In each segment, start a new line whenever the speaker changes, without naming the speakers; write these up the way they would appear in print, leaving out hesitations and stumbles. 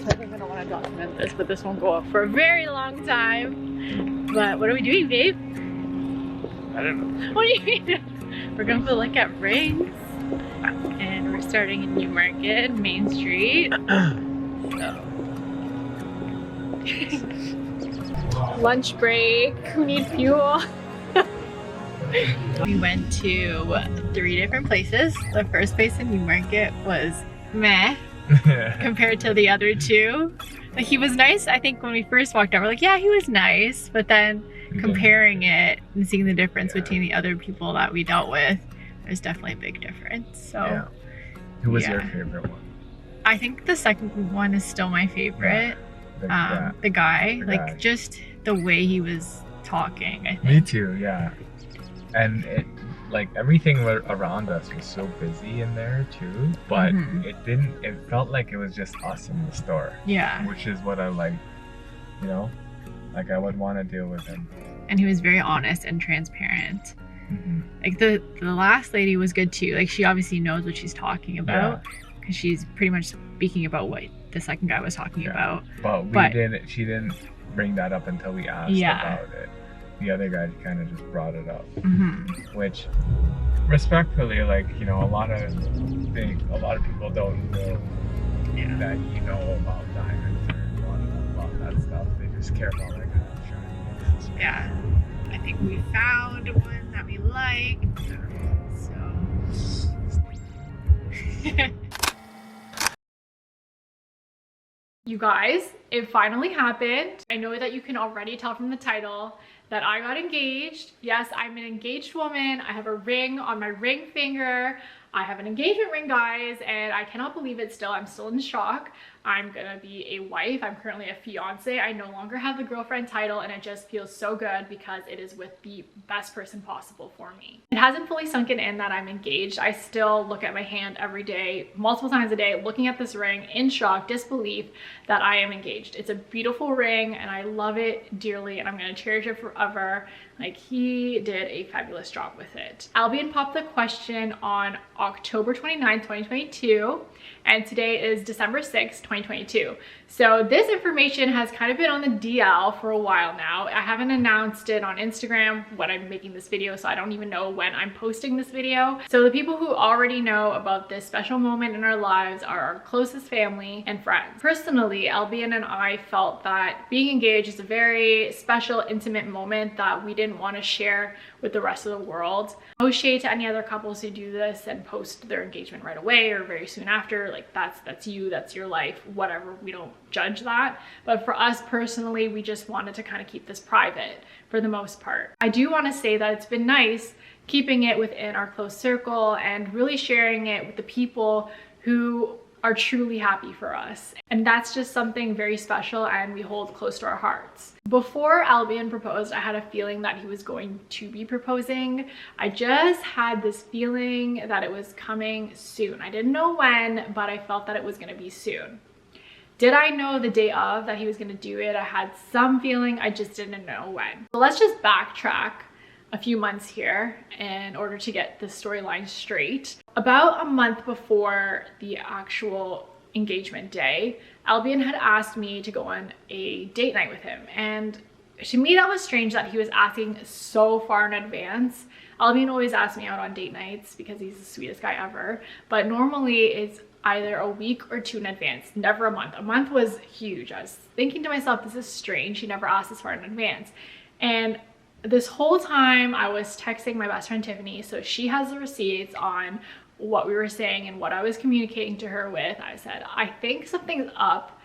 I think I don't want to document this, but this won't go up for a very long time. But what are we doing, babe?
I don't know.
What do you mean? We're going to look at rings. And we're starting in Newmarket, Main Street. So. Lunch break. We need fuel. We went to 3 different places. The first place in Newmarket was meh compared to the other 2. Like, he was nice. I think when we first walked out, we're like, yeah, he was nice. But then comparing it and seeing the difference between the other people that we dealt with, there's definitely a big difference. So,
yeah. Who was your favorite one?
I think the second one is still my favorite. The guy, like just the way he was talking. I think.
Me too. Yeah. And it, like, everything around us was so busy in there too, but it felt like it was just us in the store.
Yeah.
Which is what I like, you know, like I would want to deal with him.
And he was very honest and transparent. Like the last lady was good too. Like, she obviously knows what she's talking about because she's pretty much speaking about what the second guy was talking about.
But she didn't bring that up until we asked about it. The other guy kind of just brought it up, which respectfully, like, you know, a lot of people don't know that you know about diamonds or want to know about that stuff. They just care about like shiny things.
Yeah, I think we found one that we like. So. You guys, it finally happened. I know that you can already tell from the title that I got engaged. Yes, I'm an engaged woman. I have a ring on my ring finger. I have an engagement ring, guys, and I cannot believe it still. I'm still in shock. I'm gonna be a wife. I'm currently a fiance. I no longer have the girlfriend title, and it just feels so good because it is with the best person possible for me. It hasn't fully sunken in that I'm engaged. I still look at my hand every day, multiple times a day, looking at this ring in shock, disbelief that I am engaged. It's a beautiful ring, and I love it dearly, and I'm gonna cherish it forever. Like, he did a fabulous job with it. Albion popped the question on October 29th, 2022, and today is December 6th, 2022. So this information has kind of been on the DL for a while now. I haven't announced it on Instagram when I'm making this video, so I don't even know when I'm posting this video. So the people who already know about this special moment in our lives are our closest family and friends. Personally, Albion and I felt that being engaged is a very special, intimate moment that we didn't want to share with the rest of the world. No shade to any other couples who do this and post their engagement right away or very soon after. Like, that's you, that's your life, whatever. We don't judge that. But for us personally, we just wanted to kind of keep this private for the most part. I do want to say that it's been nice keeping it within our close circle and really sharing it with the people who are truly happy for us. And that's just something very special and we hold close to our hearts. Before Albion proposed, I had a feeling that he was going to be proposing. I just had this feeling that it was coming soon. I didn't know when, but I felt that it was going to be soon. Did I know the day of that he was going to do it? I had some feeling, I just didn't know when. So let's just backtrack a few months here in order to get the storyline straight. About a month before the actual engagement day, Albion had asked me to go on a date night with him. And to me, that was strange that he was asking so far in advance. Albion always asks me out on date nights because he's the sweetest guy ever. But normally it's either a week or 2 in advance, never a month. A month was huge. I was thinking to myself, this is strange. He never asked this far in advance. And this whole time I was texting my best friend Tiffany, so she has the receipts on what we were saying and what I was communicating to her with. I said, I think something's up.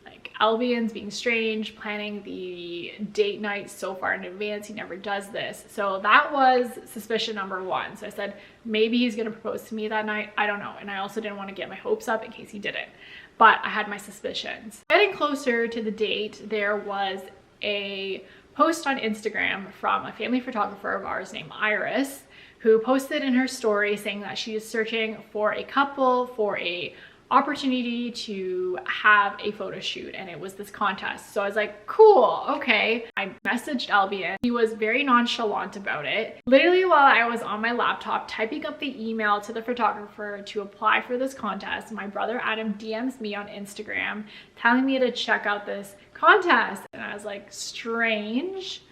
Like, Albion's being strange, planning the date night so far in advance. He never does this. So that was suspicion number 1. So I said, maybe he's gonna propose to me that night. I don't know. And I also didn't want to get my hopes up in case he didn't. But I had my suspicions. Getting closer to the date, there was a post on Instagram from a family photographer of ours named Iris, who posted in her story saying that she is searching for a couple for a opportunity to have a photo shoot, and it was this contest. So I was like, cool, okay. I messaged Albion. He was very nonchalant about it. Literally while I was on my laptop typing up the email to the photographer to apply for this contest, my brother Adam DMs me on Instagram telling me to check out this contest. And I was like, strange.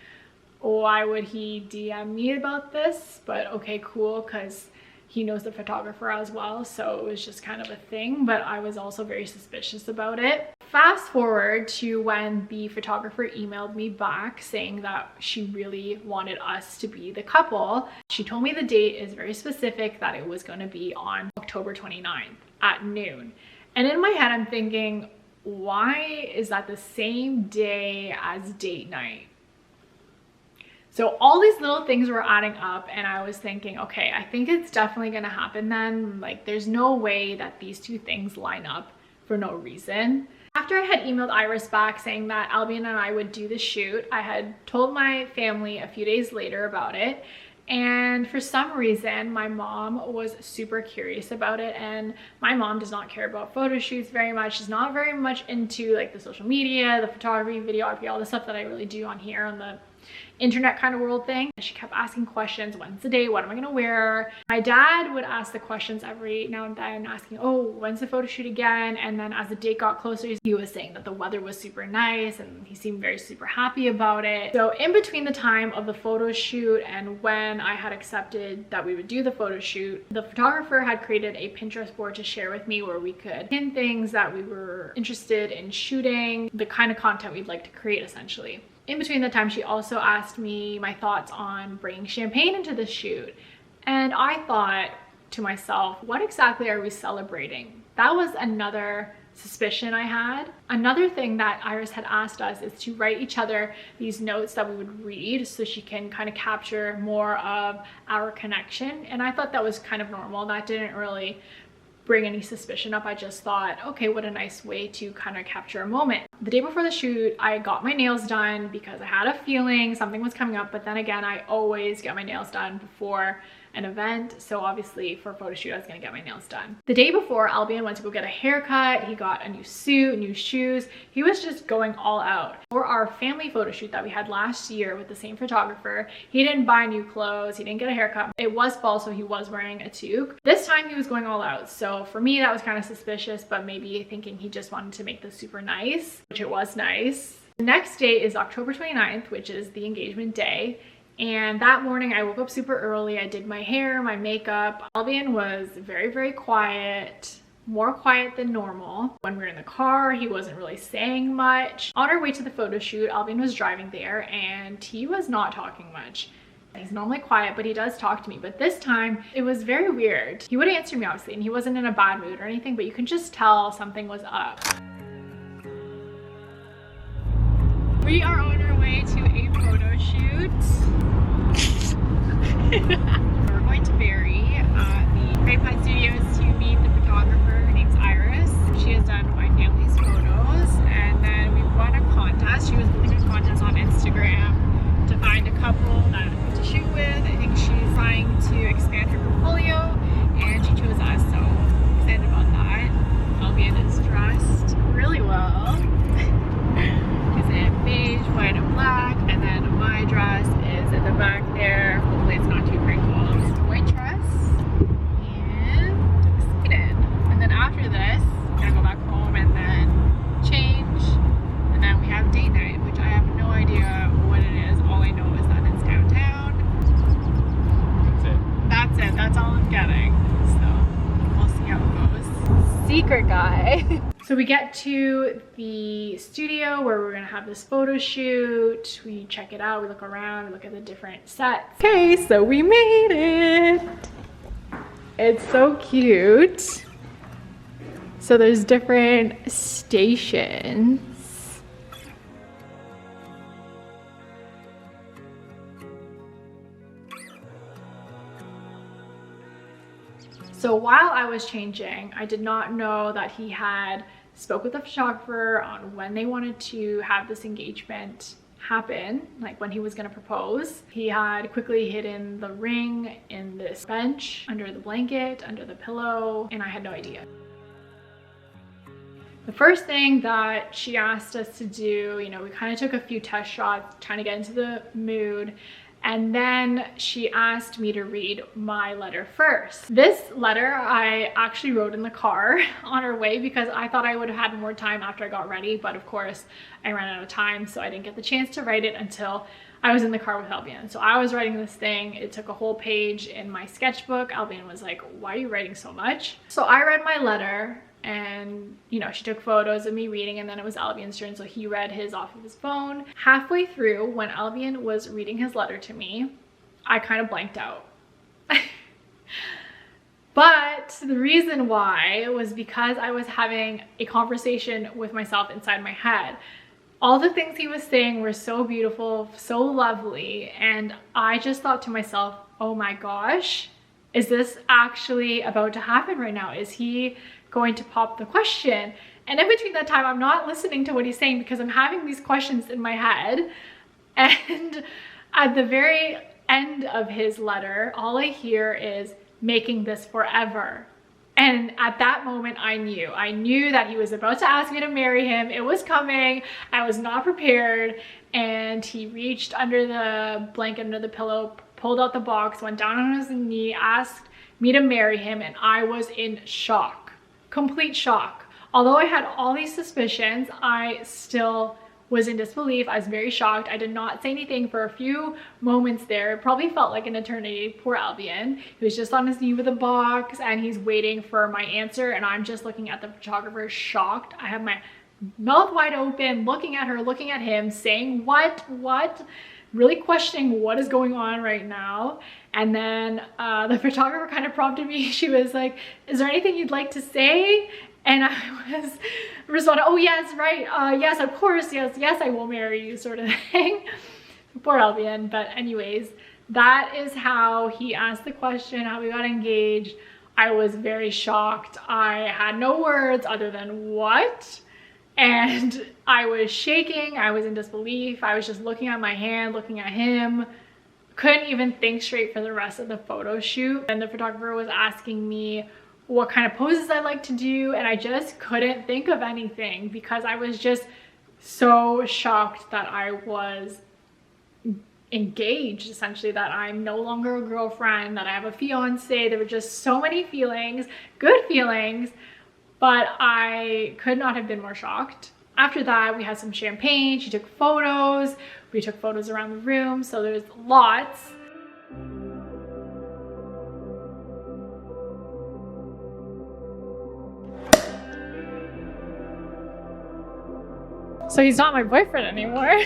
Why would he DM me about this? But okay, cool, because he knows the photographer as well, so it was just kind of a thing, but I was also very suspicious about it. Fast forward to when the photographer emailed me back saying that she really wanted us to be the couple. She told me the date is very specific, that it was going to be on October 29th at noon. And in my head, I'm thinking, why is that the same day as date night? So all these little things were adding up, and I was thinking, okay, I think it's definitely gonna happen then. Like, there's no way that these two things line up for no reason. After I had emailed Iris back saying that Albion and I would do the shoot, I had told my family a few days later about it. And for some reason, my mom was super curious about it, and my mom does not care about photo shoots very much. She's not very much into like the social media, the photography, videography, all the stuff that I really do on here on the internet kind of world thing. She kept asking questions. When's the date? What am I gonna wear? My dad would ask the questions every now and then, asking, oh, when's the photo shoot again? And then as the date got closer, he was saying that the weather was super nice and he seemed very super happy about it. So in between the time of the photo shoot and when I had accepted that we would do the photo shoot, the photographer had created a Pinterest board to share with me where we could pin things that we were interested in shooting, the kind of content we'd like to create essentially. In between the time, she also asked me my thoughts on bringing champagne into the shoot. And I thought to myself, what exactly are we celebrating? That was another suspicion I had. Another thing that Iris had asked us is to write each other these notes that we would read so she can kind of capture more of our connection. And I thought that was kind of normal. That didn't really bring any suspicion up. I just thought, okay, what a nice way to kind of capture a moment. The day before the shoot, I got my nails done because I had a feeling something was coming up, but then again, I always get my nails done before an event, so obviously for a photo shoot I was gonna get my nails done. The day before, Albion went to go get a haircut. He got a new suit, new shoes. He was just going all out. For our family photo shoot that we had last year with the same photographer, he didn't buy new clothes, he didn't get a haircut. It was fall, so he was wearing a toque. This time he was going all out, so for me that was kind of suspicious, but maybe thinking he just wanted to make this super nice, which it was nice. The next day is October 29th, which is the engagement day. And that morning I woke up super early. I did my hair, my makeup. Albion was very, very quiet, more quiet than normal. When we were in the car, he wasn't really saying much. On our way to the photo shoot, Albion was driving there and he was not talking much. He's normally quiet, but he does talk to me. But this time it was very weird. He would answer me obviously, and he wasn't in a bad mood or anything, but you can just tell something was up. We are on our way to a photo shoot. We're going to Barrie at the Great Pine Studios to meet the photographer. Her name's Iris. She has done my family's photos, and then we won a contest. She was doing a contest on Instagram to find a couple that to shoot with. I think she's trying to expand her portfolio, and she chose us, so excited about that. Albion is dressed really well. He's in beige, white, and black, and then my dress is in the back there. Hopefully it's not too wrinkled. It's a white dress, and I'm excited. And then after this, I'm gonna go back home and then change, and then we have date night, which I have no idea what it is. All I know is that it's downtown.
That's it.
That's it. That's all I'm getting. So we'll see how it goes. Secret guy. So we get to the studio where we're gonna have this photo shoot. We check it out, we look around, we look at the different sets. Okay, so we made it. It's so cute. So there's different stations. So while I was changing, I did not know that he had spoke with the photographer on when they wanted to have this engagement happen, like when he was going to propose. He had quickly hidden the ring in this bench, under the blanket, under the pillow, and I had no idea. The first thing that she asked us to do, you know, we kind of took a few test shots trying to get into the mood. And then she asked me to read my letter first. This letter I actually wrote in the car on our way because I thought I would have had more time after I got ready, but of course I ran out of time, so I didn't get the chance to write it until I was in the car with Albion. So I was writing this thing, it took a whole page in my sketchbook. Albion was like, why are you writing so much? So I read my letter, and you know, she took photos of me reading, and then it was Albion's turn, so he read his off of his phone. Halfway through, when Albion was reading his letter to me, I kind of blanked out. But the reason why was because I was having a conversation with myself inside my head. All the things he was saying were so beautiful, so lovely, and I just thought to myself, oh my gosh, is this actually about to happen right now? Is he going to pop the question? And in between that time, I'm not listening to what he's saying because I'm having these questions in my head. And at the very end of his letter, all I hear is making this forever. And at that moment, I knew that he was about to ask me to marry him. It was coming. I was not prepared. And he reached under the blanket, under the pillow, pulled out the box, went down on his knee, asked me to marry him, and I was in shock. Complete shock. Although I had all these suspicions, I still was in disbelief. I was very shocked. I did not say anything for a few moments there. It probably felt like an eternity. Poor Albion. He was just on his knee with a box and he's waiting for my answer, and I'm just looking at the photographer shocked. I have my mouth wide open, looking at her, looking at him, saying what? Really questioning what is going on right now. And then the photographer kind of prompted me. She was like, is there anything you'd like to say? And I was responding, oh yes, right, yes, of course, yes, I will marry you, sort of thing. Poor Albion. But anyways, that is how he asked the question, how we got engaged. I was very shocked. I had no words other than what? And I was shaking. I was in disbelief. I was just looking at my hand, looking at him. Couldn't even think straight for the rest of the photo shoot. And the photographer was asking me what kind of poses I like to do, and I just couldn't think of anything because I was just so shocked that I was engaged, essentially, that I'm no longer a girlfriend, that I have a fiance. There were just so many feelings, good feelings, but I could not have been more shocked. After that, we had some champagne. She took photos. We took photos around the room, so there's lots. So he's not my boyfriend anymore.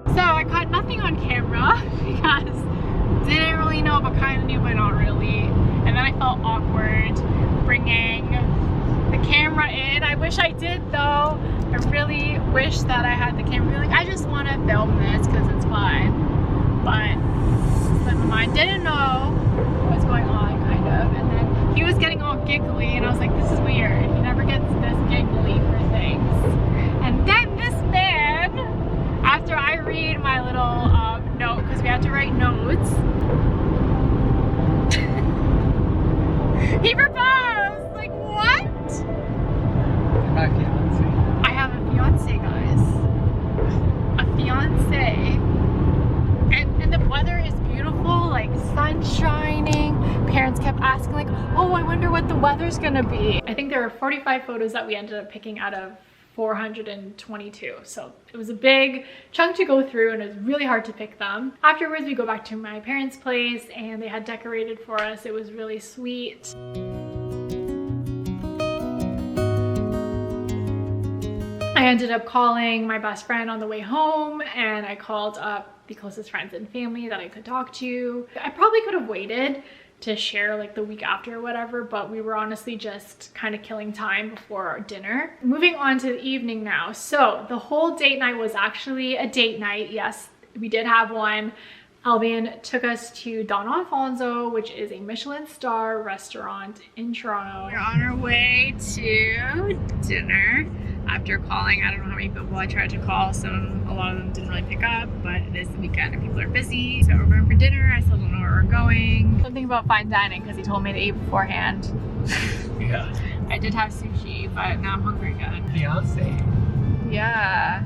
So I caught nothing on camera because didn't really know, but kind of knew, but not really. And then I felt awkward bringing the camera in. I wish I did though. I really wish that I had the camera. Like, I just want to film this because it's fun. But never mind. Didn't know what was going on, kind of. And then he was getting all giggly, and I was like, this is weird. He never gets this giggly for things. And then this man, after I read my little note, because we had to write notes, he proposed! Like, what?
My fiance.
I have a fiance, guys. A fiance. And the weather is beautiful, like sun shining. Parents kept asking, like, oh, I wonder what the weather's gonna be. I think there were 45 photos that we ended up picking out of 422. So it was a big chunk to go through, and it was really hard to pick them. Afterwards, we go back to my parents' place, and they had decorated for us. It was really sweet. I ended up calling my best friend on the way home, and I called up the closest friends and family that I could talk to. I probably could have waited to share like the week after or whatever, but we were honestly just kind of killing time before our dinner. Moving on to the evening now. So the whole date night was actually a date night. Yes, we did have one. Albion took us to Don Alfonso, which is a Michelin star restaurant in Toronto. We're on our way to dinner. after calling, I don't know how many people I tried to call. A lot of them didn't really pick up, but it is the weekend and people are busy. So we're going for dinner. I still don't know where we're going. Something about fine dining because he told me to eat beforehand.
Yeah.
I did have sushi, but now I'm hungry again.
Fiance.
Yeah.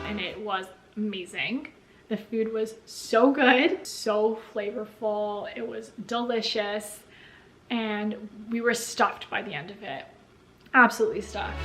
And it was amazing. The food was so good, so flavorful. It was delicious, and we were stuffed by the end of it. Absolutely stuffed.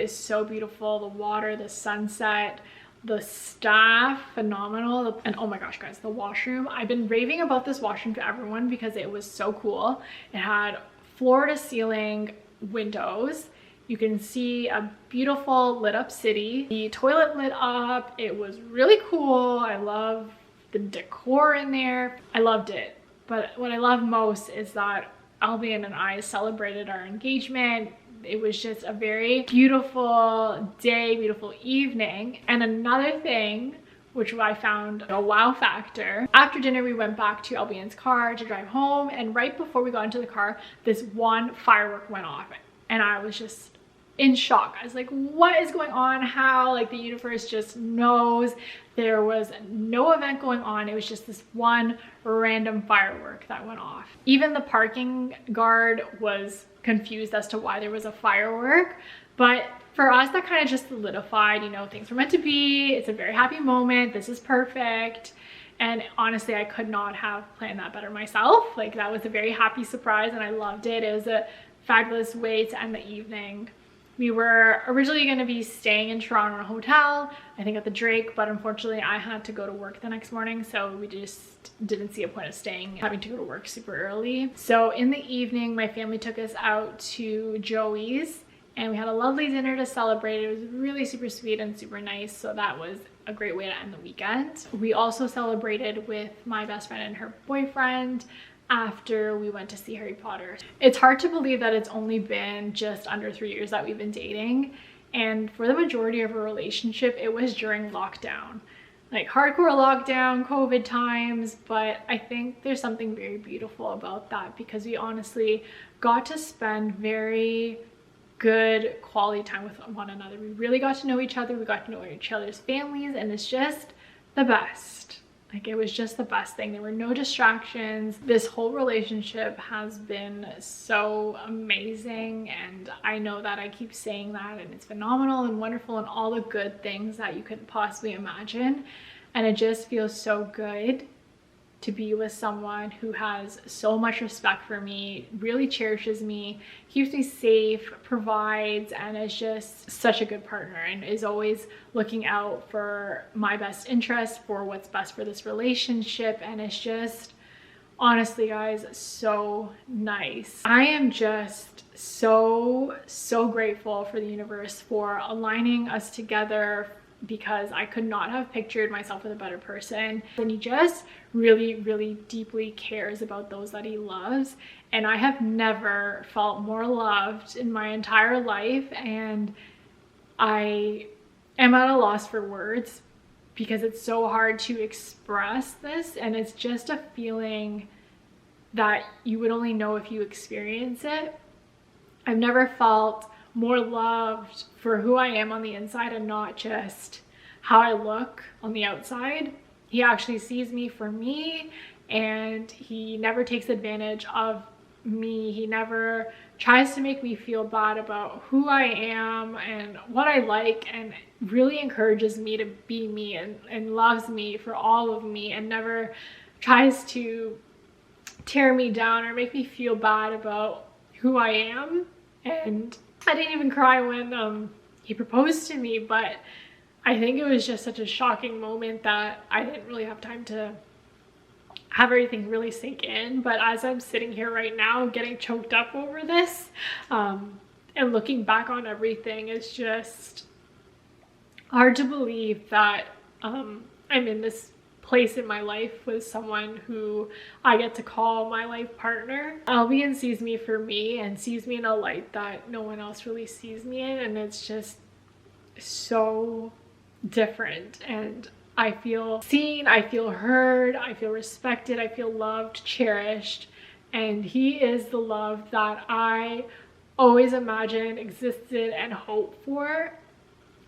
So beautiful, the water, the sunset, the staff, phenomenal. And oh my gosh guys, the washroom, I've been raving about this washroom to everyone because it was so cool. It had floor to ceiling windows. You can see a beautiful lit up city. The toilet lit up. It was really cool. I love the decor in there. I loved it. But what I love most is that Albion and I celebrated our engagement. It was just a very beautiful day, beautiful evening. And another thing, which I found a wow factor, after dinner we went back to Albion's car to drive home, and right before we got into the car, this one firework went off, and I was just in shock. I was like, what is going on? How, like, the universe just knows. There was no event going on. It was just this one random firework that went off. Even the parking guard was confused as to why there was a firework, but for us that kind of just solidified, you know, things were meant to be. It's a very happy moment. This is perfect. And honestly, I could not have planned that better myself. Like, that was a very happy surprise and I loved it. It was a fabulous way to end the evening. We were originally going to be staying in Toronto in a hotel, I think at the Drake, but unfortunately I had to go to work the next morning, so we just didn't see a point of staying, having to go to work super early. So in the evening, my family took us out to Joey's and we had a lovely dinner to celebrate. It was really super sweet and super nice, so that was a great way to end the weekend. We also celebrated with my best friend and her boyfriend after we went to see Harry Potter. It's hard to believe that it's only been just under 3 years that we've been dating, and for the majority of our relationship it was during lockdown, like hardcore lockdown, COVID times. But I think there's something very beautiful about that because we honestly got to spend very good quality time with one another. We really got to know each other, we got to know each other's families, and it's just the best. Like, it was just the best thing. There were no distractions. This whole relationship has been so amazing, and I know that I keep saying that, and it's phenomenal and wonderful and all the good things that you could possibly imagine. And it just feels so good to be with someone who has so much respect for me, really cherishes me, keeps me safe, provides, and is just such a good partner and is always looking out for my best interest, for what's best for this relationship. And it's just, honestly guys, so nice. I am just so grateful for the universe for aligning us together, because I could not have pictured myself with a better person. And he just really deeply cares about those that he loves, and I have never felt more loved in my entire life, and I am at a loss for words because it's so hard to express this, and it's just a feeling that you would only know if you experience it. I've never felt more loved for who I am on the inside and not just how I look on the outside. He actually sees me for me, and he never takes advantage of me. He never tries to make me feel bad about who I am and what I like, and really encourages me to be me and loves me for all of me, and never tries to tear me down or make me feel bad about who I am. And I didn't even cry when he proposed to me, but I think it was just such a shocking moment that I didn't really have time to have everything really sink in. But as I'm sitting here right now getting choked up over this, and looking back on everything, it's just hard to believe that I'm in this place in my life with someone who I get to call my life partner. Albion sees me for me and sees me in a light that no one else really sees me in, and it's just so different. And I feel seen, I feel heard, I feel respected, I feel loved, cherished, and he is the love that I always imagined existed and hoped for.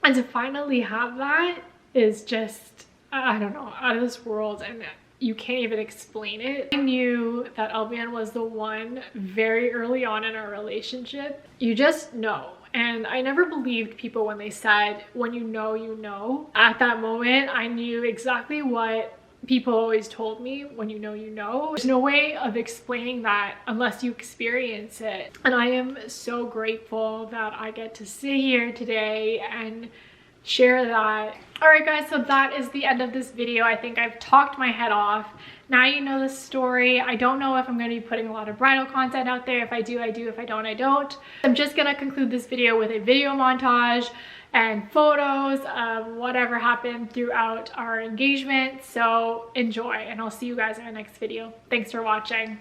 And to finally have that is just, I don't know, out of this world, and you can't even explain it. I knew that Albion was the one very early on in our relationship. You just know. And I never believed people when they said, when you know, you know. At that moment, I knew exactly what people always told me, when you know, you know. There's no way of explaining that unless you experience it. And I am so grateful that I get to sit here today and share that. All right guys, so that is the end of this video. I think I've talked my head off. Now you know the story. I don't know if I'm going to be putting a lot of bridal content out there. If I do, I do. If I don't, I don't. I'm just going to conclude this video with a video montage and photos of whatever happened throughout our engagement. So enjoy, and I'll see you guys in our next video. Thanks for watching.